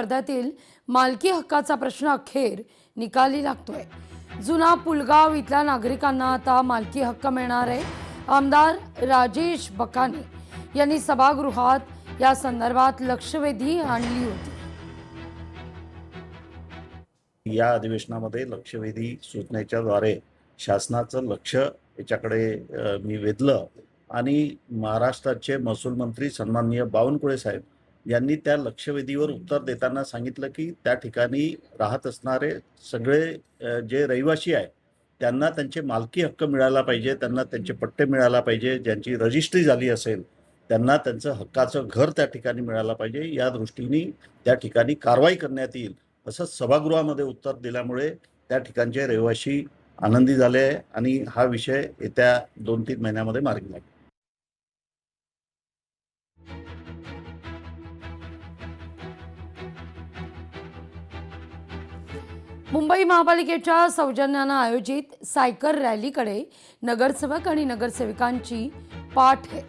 वर्ध्यातील मालकी हक्काचा प्रश्न अखेर निकाली लागतोय। जुना पुलगाव इथल्या नागरिकांना आता मालकी हक्क मिळणार आहे। आमदार राजेश बकाने यांनी सभागृहात या संदर्भात लक्षवेधी आणली होती। या अधिवेशनामध्ये लक्षवेधी सूचनेच्या द्वारे शासनाचं लक्ष याच्याकडे मी वेधलं आणि महाराष्ट्राचे महसूल मंत्री सन्माननीय बावनकुळे साहेब यांनी त्या लक्षवेधीवर उत्तर देताना सांगितलं की त्या ठिकाणी राहत असणारे सगळे जे रहिवासी आहे त्यांना त्यांचे मालकी हक्क मिळाला पाहिजे, त्यांना त्यांचे पट्टे मिळाला पाहिजे, ज्यांची रजिस्ट्री झाली असेल त्यांना त्यांचं हक्काचं घर त्या ठिकाणी मिळालं पाहिजे। या दृष्टीने त्या ठिकाणी कारवाई करण्यात येईल असं सभागृहामध्ये उत्तर दिल्यामुळे त्या ठिकाणचे रहिवासी आनंदी झाले आणि हा विषय येत्या 2-3 महिन्यामध्ये मार्गी लागेल। मुंबई महापालिकेच्या सौजन्यानं आयोजित सायकल रॅलीकडे नगरसेवक आणि नगरसेविकांची पाठ आहे।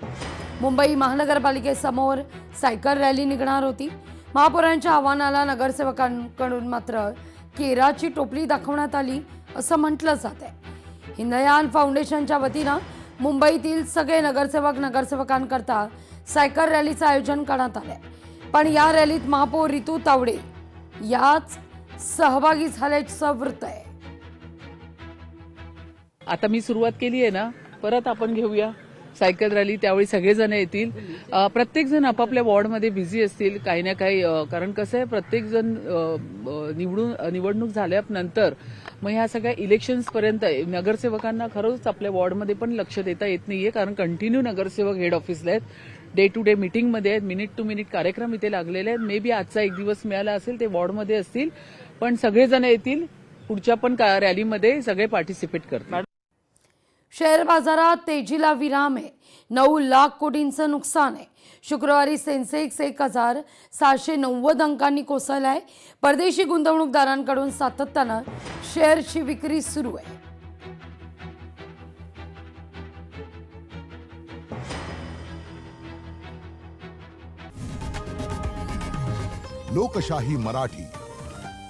मुंबई महानगरपालिकेसमोर सायकल रॅली निघणार होती। महापौरांच्या आव्हानाला नगरसेवकांकडून मात्र केराची टोपली दाखवण्यात आली असं म्हटलं जात आहे। हिंदयान फाउंडेशनच्या वतीनं मुंबईतील सगळे नगरसेवकांकरता सायकल रॅलीचं आयोजन करण्यात आलंय। पण या रॅलीत महापौर रितू तावडे याच सहभागी झाल्याचं वृत्त आहे। आता मी सुरुवात केली आहे ना, परत आपण घेऊया सायकल रॅली। त्यावेळी सगळेजण येतील, प्रत्येक जण आपापल्या वॉर्डमध्ये बिझी असतील काही ना काही, कारण कसं आहे प्रत्येक जण निवडणूक झाल्यानंतर मग ह्या सगळ्या इलेक्शन्सपर्यंत नगरसेवकांना खरंच आपल्या वॉर्डमध्ये पण लक्ष देता येत नाहीये, कारण कंटिन्यू नगरसेवक हेड ऑफिसला आहेत, डे टू डे मीटिंगमध्ये आहेत, मिनिट टू मिनिट कार्यक्रम इथे लागलेले आहेत। मे बी आजचा एक दिवस मिळाला असेल ते वॉर्डमध्ये असतील, पण सगळेजण येतील, पुढच्या पण रॅलीमध्ये सगळे पार्टिसिपेट करतात। शेअर बाजारात तेजीला विराम आहे। 9 लाख कोटींचं नुकसान आहे। शुक्रवारी सेन्सेक्स 1790 अंकांनी कोसळलाय। परदेशी गुंतवणूकदारांकडून सातत्यानं शेअरची विक्री सुरू आहे। लोकशाही मराठी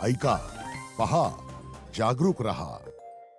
ऐका, पहा, जागरूक रहा।